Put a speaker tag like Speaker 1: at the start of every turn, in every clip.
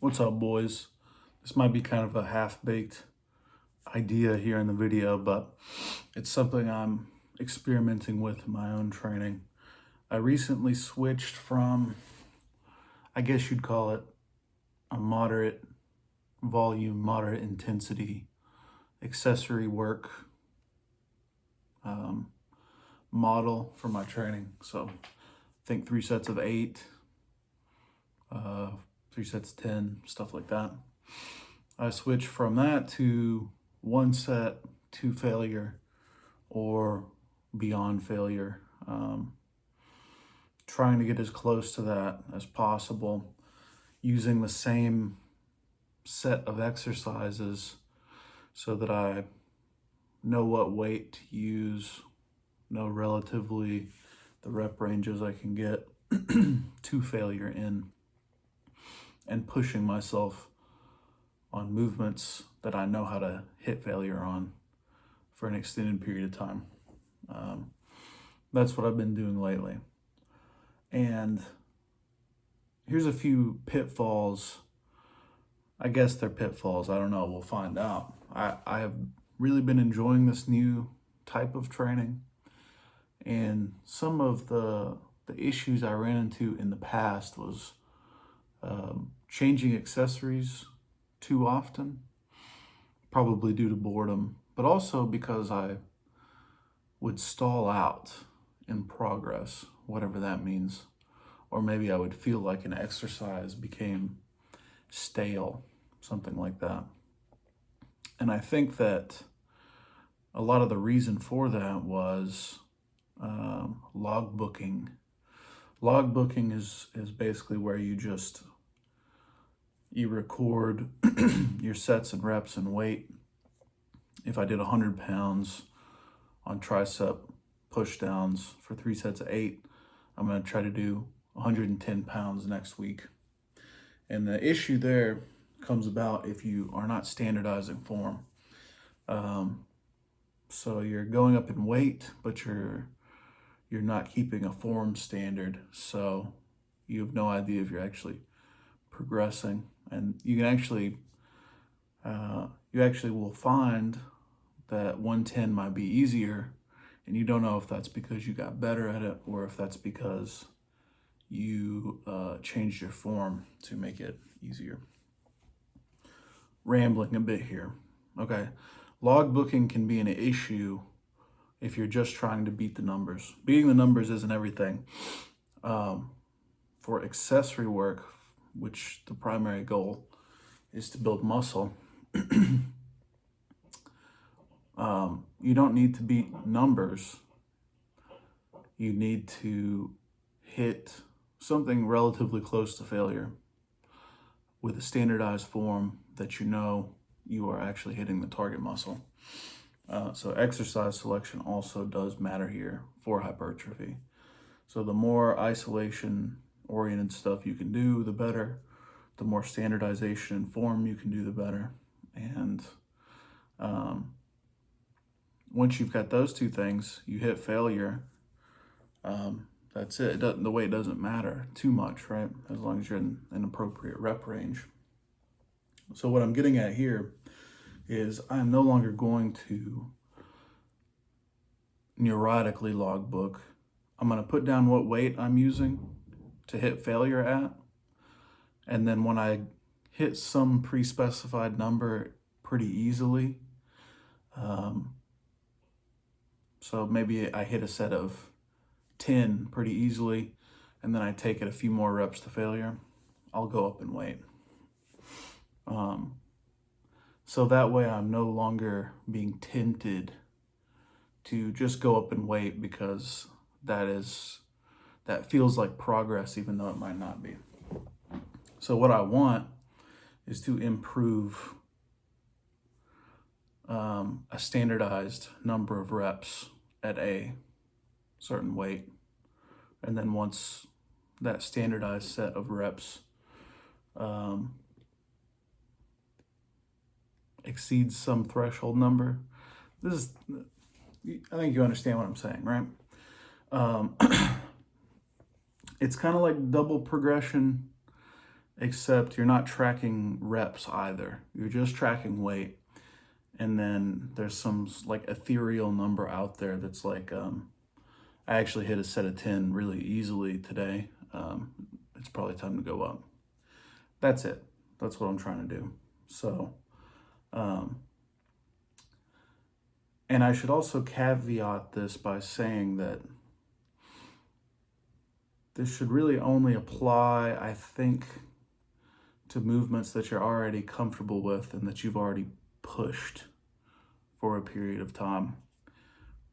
Speaker 1: What's up, boys? This might be kind of a half-baked idea here in the video, but it's something I'm experimenting with in my own training. I recently switched from, I guess you'd call it a moderate volume, moderate intensity accessory work model for my training. So I think 3 sets of 8, 3 sets of 10, stuff like that. I switched from that to 1 set to failure or beyond failure. Trying to get as close to that as possible using the same set of exercises so that I know what weight to use, know relatively the rep ranges I can get to failure in, and pushing myself on movements that I know how to hit failure on for an extended period of time. That's what I've been doing lately. And here's a few pitfalls. I guess they're pitfalls. I don't know. We'll find out. I have really been enjoying this new type of training. And some of the issues I ran into in the past was changing accessories too often, probably due to boredom, but also because I would stall out in progress, whatever that means. Or maybe I would feel like an exercise became stale, something like that. And I think that a lot of the reason for that was logbooking. Logbooking is basically where you record your sets and reps and weight. If I did 100 pounds on tricep push downs for 3 sets of 8, I'm going to try to do 110 pounds next week. And the issue there comes about if you are not standardizing form. So you're going up in weight, but you're not keeping a form standard. So you have no idea if you're actually progressing. And you can actually, you actually will find that 110 might be easier, and you don't know if that's because you got better at it or if that's because you changed your form to make it easier. Rambling a bit here. Okay, logbooking can be an issue if you're just trying to beat the numbers. Beating the numbers isn't everything. For accessory work, which the primary goal is to build muscle, you don't need to beat numbers. You need to hit something relatively close to failure with a standardized form that you know you are actually hitting the target muscle. So exercise selection also does matter here for hypertrophy. So the more isolation-oriented stuff you can do, the better. The more standardization and form you can do, the better. And once you've got those two things, you hit failure. That's it. The weight doesn't matter too much, right? As long as you're in an appropriate rep range. So what I'm getting at here is I'm no longer going to neurotically logbook. I'm going to put down what weight I'm using to hit failure at. And then when I hit some pre-specified number pretty easily, so maybe I hit a set of 10 pretty easily, and then I take it a few more reps to failure, I'll go up in weight. So that way I'm no longer being tempted to just go up in weight because that feels like progress even though it might not be. So what I want is to improve a standardized number of reps at a certain weight. And then once that standardized set of reps exceeds some threshold number, I think you understand what I'm saying, right? It's kind of like double progression except you're not tracking reps either. You're just tracking weight. And then there's some like ethereal number out there that's like, I actually hit a set of 10 really easily today. It's probably time to go up. That's it. That's what I'm trying to do. So, and I should also caveat this by saying that this should really only apply, I think, to movements that you're already comfortable with and that you've already pushed for a period of time.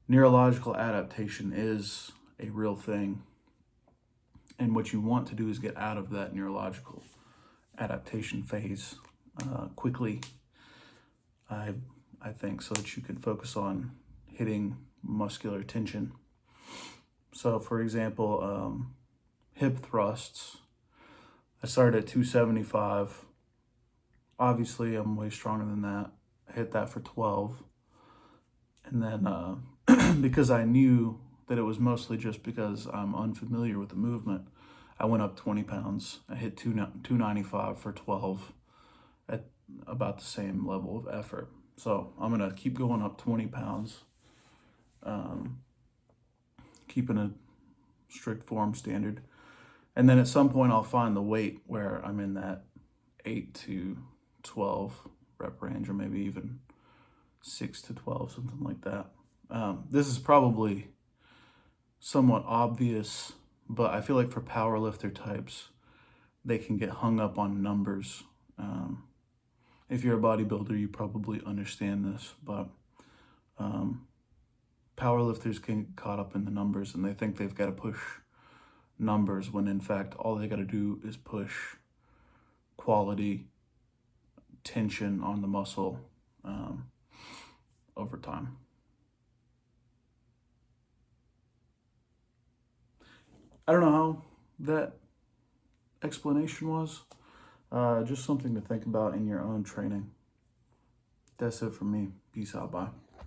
Speaker 1: Neurological adaptation is a real thing. And what you want to do is get out of that neurological adaptation phase quickly, I think, so that you can focus on hitting muscular tension. So, for example, hip thrusts, I started at 275. Obviously, I'm way stronger than that. I hit that for 12. And then, because I knew that it was mostly just because I'm unfamiliar with the movement, I went up 20 pounds. I hit 295 for 12 at about the same level of effort. So I'm going to keep going up 20 pounds, keeping a strict form standard. And then at some point I'll find the weight where I'm in that 8 to 12 rep range, or maybe even 6 to 12, something like that. This is probably somewhat obvious, but I feel like for powerlifter types, they can get hung up on numbers. If you're a bodybuilder, you probably understand this, but powerlifters can get caught up in the numbers and they think they've got to push numbers when in fact all they got to do is push quality tension on the muscle over time. I don't know how that explanation was. Just something to think about in your own training. That's it for me. Peace out. Bye.